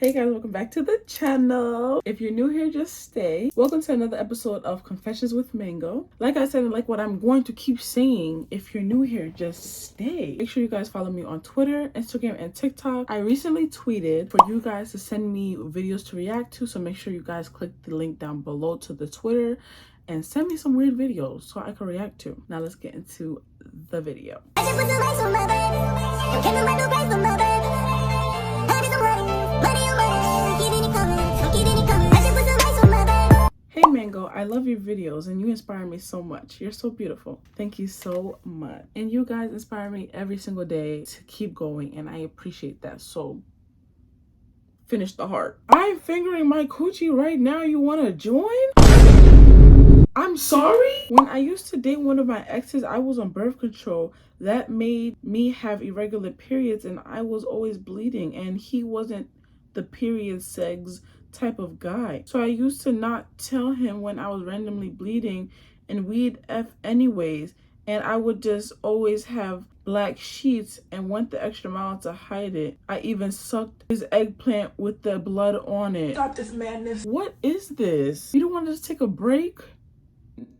Hey guys, welcome back to the channel. If you're new here, just stay. Welcome to another episode of Confessions with Mango. Like I said, and like what I'm going to keep saying, if you're new here, just stay. Make sure you guys follow me on Twitter, Instagram, and TikTok. I recently tweeted for you guys to send me videos to react to, so make sure you guys click the link down below to the Twitter and send me some weird videos so I can react to. Now let's get into the video. Hey Mango, I love your videos and you inspire me so much. You're so beautiful. Thank you so much. And you guys inspire me every single day to keep going, and I appreciate that. So finish the heart. I'm fingering my coochie right now. You want to join? I'm sorry? When I used to date one of my exes, I was on birth control. That made me have irregular periods and I was always bleeding, and he wasn't the period sex type of guy. So I used to not tell him when I was randomly bleeding, and we'd F anyways, and I would just always have black sheets and went the extra mile to hide it. I even sucked his eggplant with the blood on it. Stop this madness. What is this? You don't want to just take a break?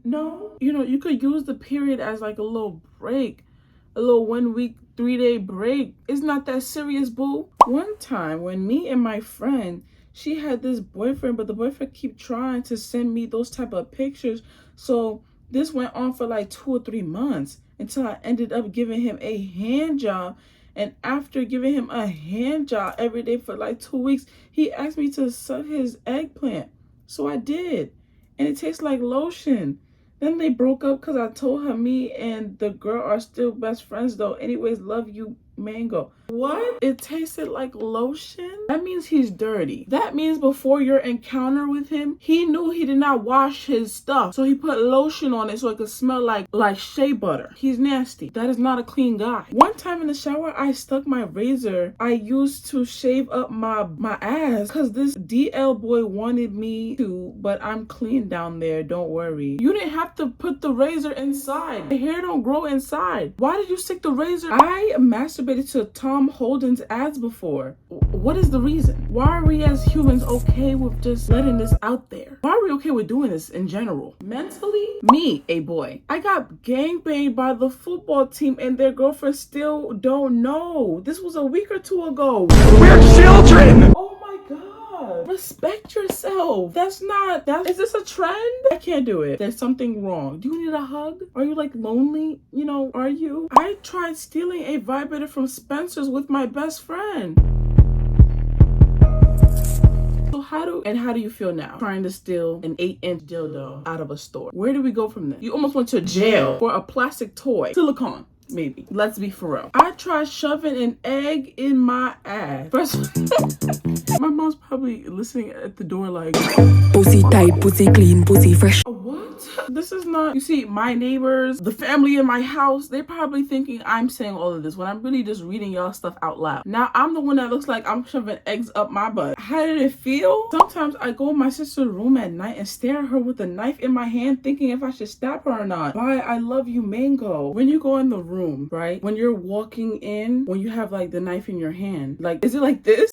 No? You know, you could use the period as like a little break. A little 1 week, 3-day break. It's not that serious, boo. One time when me and my friend, she had this boyfriend, but the boyfriend keep trying to send me those type of pictures. So this went on for like 2 or 3 months until I ended up giving him a hand job. And after giving him a hand job every day for like 2 weeks, he asked me to suck his eggplant. So I did. And it tastes like lotion. Then they broke up because I told her me and the girl are still best friends though. Anyways, love you, Mango. What? It tasted like lotion? That means he's dirty. That means before your encounter with him, he knew he did not wash his stuff. So he put lotion on it so it could smell like shea butter. He's nasty. That is not a clean guy. One time in the shower, I stuck my razor I used to shave up my ass because this DL boy wanted me to, but I'm clean down there. Don't worry. You didn't have to put the razor inside. The hair don't grow inside. Why did you stick the razor? I masturbated to Tom Holden's ads before. What is the reason? Why are we as humans okay with just letting this out there? Why are we okay with doing this in general? Mentally, me, a boy, I got gangbanged by the football team and their girlfriends still don't know. This was a week or 2 ago. We're children! Oh my god. Respect yourself. Is this a trend? I can't do it. There's something wrong. Do you need a hug? Are you like lonely? You know, are you? I tried stealing a vibrator from Spencer's with my best friend. So how do you feel now trying to steal an 8-inch dildo out of a store? Where do we go from there? You almost went to jail for a plastic toy. Silicone. Maybe. Let's be for real. I tried shoving an egg in my ass. First, my mom's probably listening at the door like, pussy tight, pussy clean, pussy fresh. What? This is not, you see, my neighbors, the family in my house, they're probably thinking I'm saying all of this when I'm really just reading y'all stuff out loud. Now I'm the one that looks like I'm shoving eggs up my butt. How did it feel? Sometimes I go in my sister's room at night and stare at her with a knife in my hand thinking if I should stab her or not. Why? I love you, Mango. When you go in the room, right? When you're walking in, when you have like the knife in your hand, like, is it like this?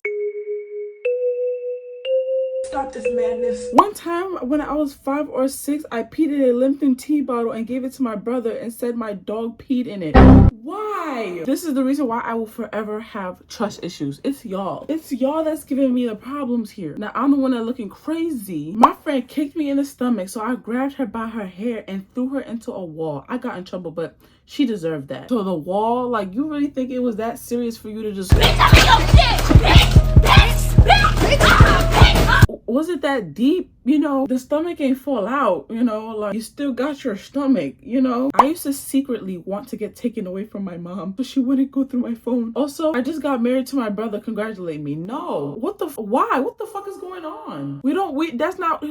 Stop this madness. One time when I was 5 or 6, I peed in a Lipton tea bottle and gave it to my brother and said my dog peed in it. Why? This is the reason why I will forever have trust issues. It's y'all. It's y'all that's giving me the problems here. Now I'm the one that's looking crazy. My friend kicked me in the stomach, so I grabbed her by her hair and threw her into a wall. I got in trouble, but she deserved that. So the wall, like, you really think it was that serious for you to just... Was it that deep? You know, the stomach ain't fall out, you know, like you still got your stomach, you know. I used to secretly want to get taken away from my mom, but she wouldn't go through my phone. Also, I just got married to my brother. Congratulate me. No. Why? What the fuck is going on? That's not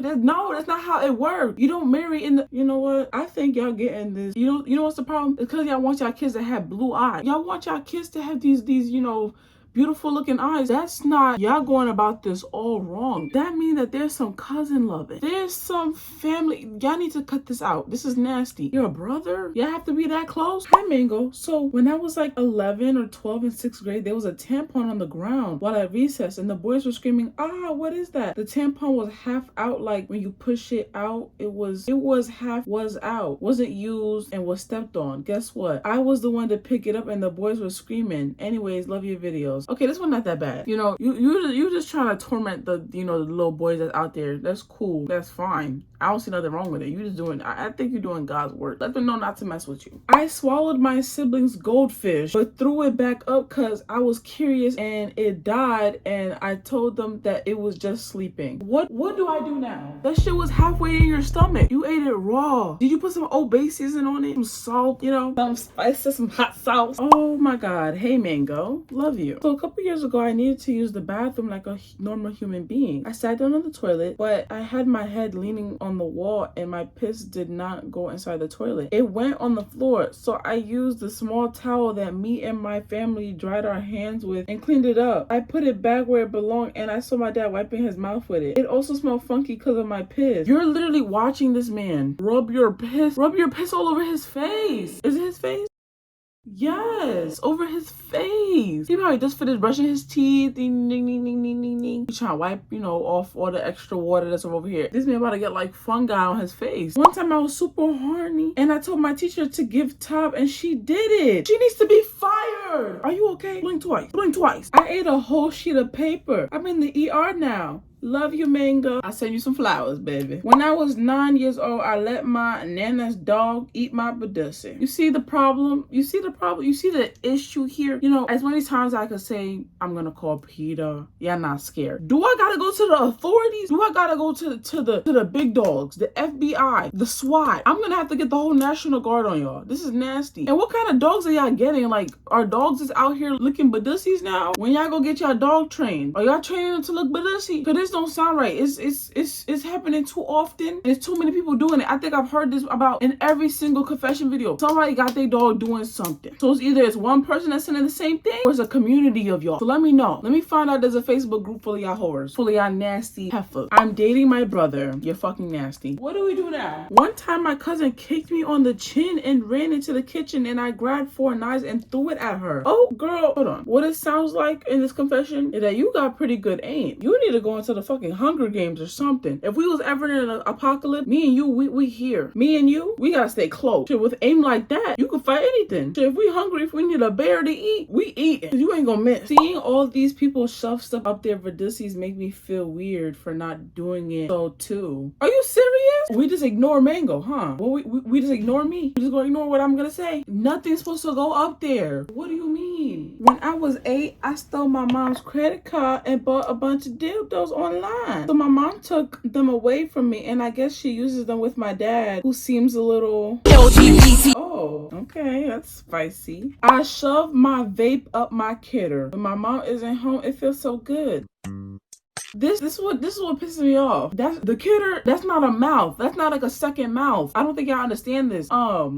how it works. You don't marry in the, you know what? I think y'all getting this. You know what's the problem? It's because y'all want y'all kids to have blue eyes. Y'all want y'all kids to have these, you know, beautiful looking eyes. That's not, y'all going about this all wrong. That means that there's some cousin loving. There's some family. Y'all need to cut this out. This is nasty. You're a brother? Y'all have to be that close? Hi, Mango. So when I was like 11 or 12 in 6th grade, there was a tampon on the ground while at recess, and the boys were screaming, ah, what is that? The tampon was half out, like when you push it out, it was half was out, wasn't used, and was stepped on. Guess what? I was the one to pick it up, and the boys were screaming. Anyways, love your videos. Okay, this one not that bad. You know, you just trying to torment the, you know, the little boys that's out there. That's cool. That's fine. I don't see nothing wrong with it. You just doing, I think you're doing God's work. Let them know not to mess with you. I swallowed my sibling's goldfish, but threw it back up because I was curious and it died, and I told them that it was just sleeping. What do I do now? That shit was halfway in your stomach. You ate it raw. Did you put some Old Bay seasoning on it? Some salt, you know, some spices, some hot sauce. Oh my God. Hey, Mango. Love you. So a couple years ago, I needed to use the bathroom like a normal human being. I sat down on the toilet, but I had my head leaning on the wall and my piss did not go inside the toilet. It went on the floor. So I used the small towel that me and my family dried our hands with and cleaned it up. I put it back where it belonged, and I saw my dad wiping his mouth with it. It also smelled funky because of my piss. You're literally watching this man rub your piss all over his face. Is it his face? Yes, over his face. He probably just finished brushing his teeth. Ding, ding, ding, ding, ding, ding, ding. He's trying to wipe, you know, off all the extra water that's over here. This man about to get like fungi on his face. One time I was super horny and I told my teacher to give top and she did it. She needs to be fired. Are you okay? Blink twice. Blink twice. I ate a whole sheet of paper. I'm in the ER now. Love you, Mango. I send you some flowers, baby. When I was 9 years old, I let my nana's dog eat my pussy. You see the problem? You see the problem? You see the issue here? You know, as many times I could say, I'm gonna call Peter. Yeah, not scared. Do I gotta go to the authorities? Do I gotta go to the big dogs, the FBI, the SWAT? I'm gonna have to get the whole National Guard on y'all. This is nasty. And what kind of dogs are y'all getting? Like, are dogs just out here licking pussies now? When y'all go get y'all dog trained, are y'all training them to lick pussy? Cause this don't sound right. It's happening too often. There's too many people doing it. I think I've heard this about in every single confession video. Somebody got their dog doing something. So it's either it's one person that's saying the same thing or it's a community of y'all. So let me know. Let me find out there's a Facebook group full of y'all whores. Full of y'all nasty heifers. I'm dating my brother. You're fucking nasty. What do we do now? One time my cousin kicked me on the chin and ran into the kitchen and I grabbed 4 knives and threw it at her. Oh girl, hold on. What it sounds like in this confession is that you got pretty good aim. You need to go into the fucking Hunger Games or something. If we was ever in an apocalypse, me and you, we here. Me and you, we gotta stay close. Shit, with aim like that, you can fight anything. Shit, if we hungry, if we need a bear to eat, we eating. You ain't gonna miss. Seeing all these people shove stuff up their vadussies make me feel weird for not doing it so too. Are you serious? We just ignore Mango, huh? Well, we just ignore me. We just gonna ignore what I'm gonna say. Nothing's supposed to go up there. What do you mean? When I was 8, I stole my mom's credit card and bought a bunch of dildos online. So my mom took them away from me, and I guess she uses them with my dad, who seems a little LGBT. Oh, okay, that's spicy. I shoved my vape up my kidder. When my mom isn't home, it feels so good. This is what pisses me off. That's the kidder. That's not a mouth. That's not like a second mouth. I don't think y'all understand this. I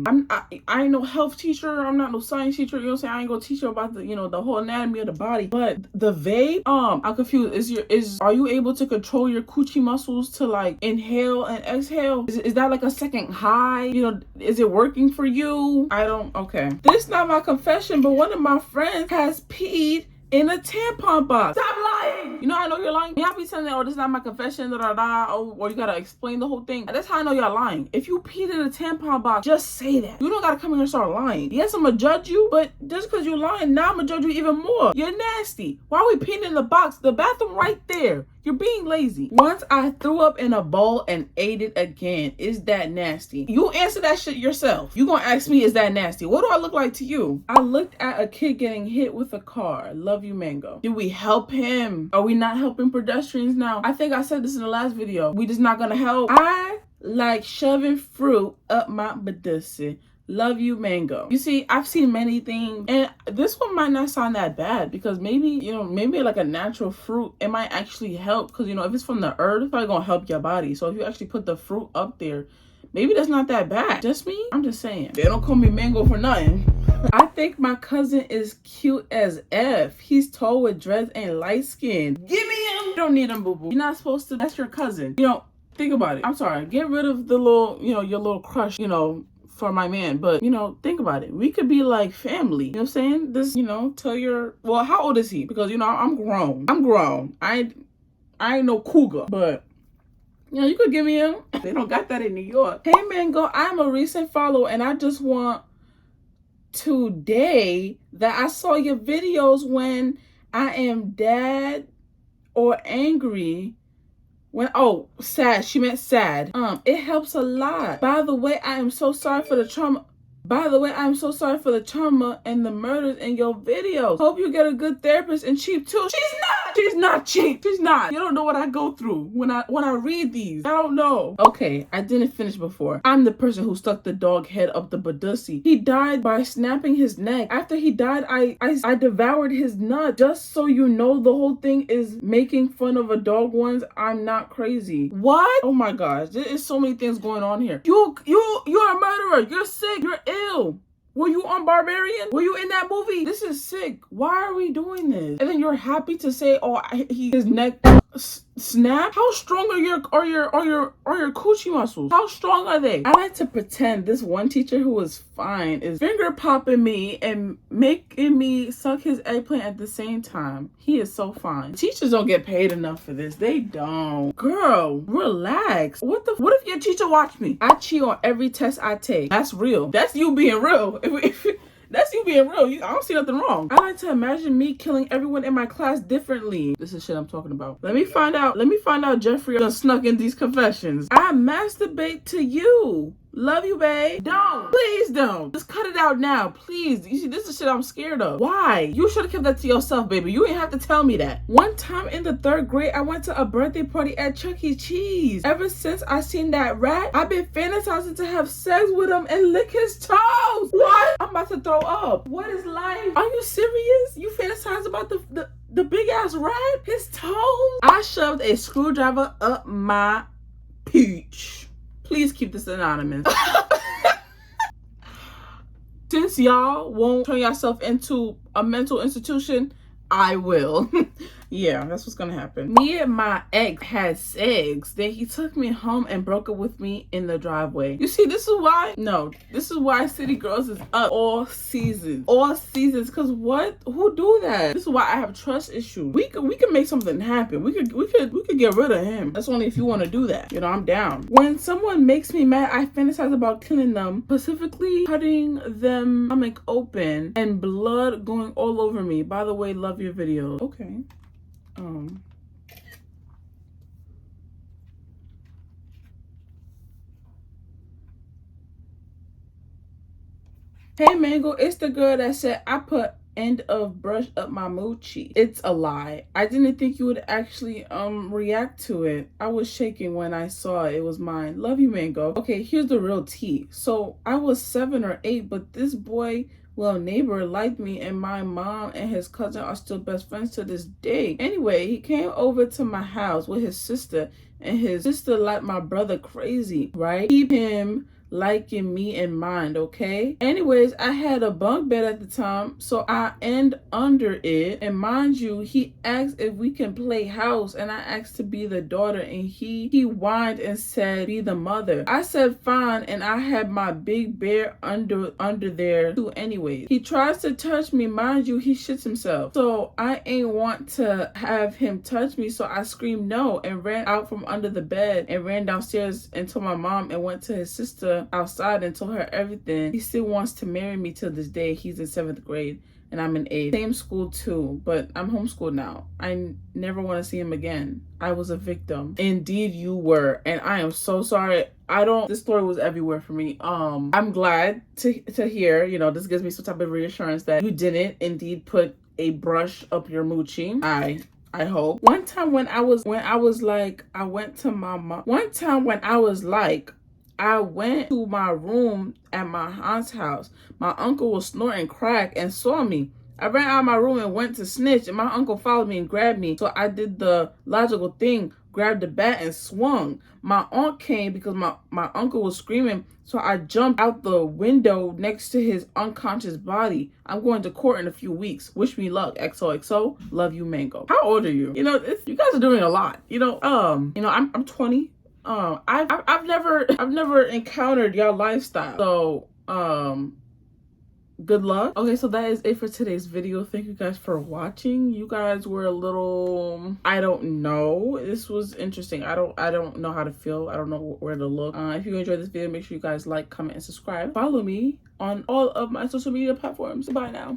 ain't no health teacher. I'm not no science teacher. You know what I'm saying? I ain't gonna teach you about the, you know, the whole anatomy of the body. But the vape, I'm confused. Are you able to control your coochie muscles to like inhale and exhale? Is that like a second high? You know, is it working for you? Okay. This is not my confession, but one of my friends has peed in a tampon box. Stop lying. You know I know you're lying. Y'all be saying, oh, this is not my confession, or you gotta explain the whole thing. That's how I know y'all lying. If you peed in a tampon box, just say that. You don't gotta come here and start lying. Yes, I'm gonna judge you, but just because you're lying, now I'm gonna judge you even more. You're nasty. Why are we peeing in the box? The bathroom right there. You're being lazy. Once I threw up in a bowl and ate it again. Is that nasty? You answer that shit yourself. You gonna ask me, is that nasty? What do I look like to you? I looked at a kid getting hit with a car. Love you, Mango. Did we help him? Are we not helping pedestrians now? I think I said this in the last video. We just not gonna help. I like shoving fruit up my pussy. Love you, Mango. You see, I've seen many things, and this one might not sound that bad because maybe, you know, maybe like a natural fruit, it might actually help because, you know, if it's from the earth, it's probably gonna help your body. So if you actually put the fruit up there, maybe that's not that bad. Just me? I'm just saying. They don't call me Mango for nothing. I think my cousin is cute as F. He's tall with dreads and light skin. Give me him. You don't need him, boo boo. You're not supposed to. That's your cousin. You know, think about it. I'm sorry. Get rid of the little, your little crush, for my man. But, think about it. We could be like family. You know what I'm saying? This, tell your, well, how old is he? Because, I'm grown. I ain't no cougar. But, you could give me him. They don't got that in New York. Hey, Mango, I'm a recent follower and I just want today that I saw your videos when I am sad or angry. Sad. She meant sad. It helps a lot. By the way, I am so sorry for the trauma. And the murders in your videos. Hope you get a good therapist and cheap too. She's not cheap. She's not. You don't know what I go through when I read these. I don't know. Okay, I didn't finish before. I'm the person who stuck the dog head up the badussi. He died by snapping his neck. After he died, I devoured his nut. Just so you know, the whole thing is making fun of a dog once. I'm not crazy. What? Oh my gosh, there is so many things going on here. You're a murderer. You're sick. You're ill. Were you on Barbarian? Were you in that movie? This is sick. Why are we doing this? And then you're happy to say, oh, his neck snap. How strong are your coochie muscles? How strong are they? I like to pretend this one teacher who was fine is finger popping me and making me suck his eggplant at the same time. He is so fine. Teachers don't get paid enough for this. They don't. Girl, relax. What if your teacher watched me? I cheat on every test I take. That's real. That's you being real. That's you being real. I don't see nothing wrong. I like to imagine me killing everyone in my class differently. This is shit I'm talking about. Let me find out Jeffrey done snuck in these confessions. I masturbate to you. Love you, babe. Don't. Please don't. Just cut it out now, please. You see, this is shit I'm scared of. Why? You should have kept that to yourself, baby. You ain't have to tell me that. One time in the 3rd grade, I went to a birthday party at Chuck E. Cheese. Ever since I seen that rat, I've been fantasizing to have sex with him and lick his toes. What? I'm about to throw up. What is life? Are you serious? You fantasize about the big ass rat? His toes? I shoved a screwdriver up my peach. Please keep this anonymous. Since y'all won't turn yourself into a mental institution, I will. Yeah, that's what's gonna happen. Me and my ex had sex. Then he took me home and broke up with me in the driveway. You see, this is why City Girls is up all seasons. Cause what? Who do that? This is why I have trust issues. We can make something happen. We could get rid of him. That's only if you want to do that. I'm down. When someone makes me mad, I fantasize about killing them, specifically cutting them stomach open and blood going all over me. By the way, love your videos. Okay. Hey Mango, it's the girl that said I put end of brush up my moochie. It's a lie. I didn't think you would actually react to it. I was shaking when I saw it was mine. Love you, Mango. Okay, here's the real tea. So I was 7 or 8, but this boy, neighbor, liked me, and my mom and his cousin are still best friends to this day. Anyway, he came over to my house with his sister, and his sister liked my brother crazy, right? Keep him liking me in mind, okay? Anyways, I had a bunk bed at the time, so I end under it, and mind you, he asked if we can play house, and I asked to be the daughter, and he whined and said be the mother. I said fine, and I had my big bear under there too. Anyways, he tries to touch me, mind you, he shits himself, so I ain't want to have him touch me, so I screamed no and ran out from under the bed and ran downstairs and told my mom and went to his sister outside and told her everything. He still wants to marry me till this day. He's in 7th grade and I'm in 8th. Same school too, but I'm homeschooled now. I never want to see him again. I was a victim. Indeed you were, and I am so sorry. This story was everywhere for me. I'm glad to hear, this gives me some type of reassurance that you didn't indeed put a brush up your moochie. I hope. One time when I was like, I went to my mom. One time when I was like, I went to my room at my aunt's house. My uncle was snorting crack and saw me. I ran out of my room and went to snitch, and my uncle followed me and grabbed me. So I did the logical thing, grabbed the bat and swung. My aunt came because my uncle was screaming, so I jumped out the window next to his unconscious body. I'm going to court in a few weeks. Wish me luck. XOXO. Love you, Mango. How old are you? You know, you guys are doing a lot. I'm 20. I've never encountered y'all lifestyle. So, good luck. Okay, so that is it for today's video. Thank you guys for watching. You guys were a little, I don't know. This was interesting. I don't know how to feel. I don't know where to look. If you enjoyed this video, make sure you guys like, comment, and subscribe. Follow me on all of my social media platforms. Bye now.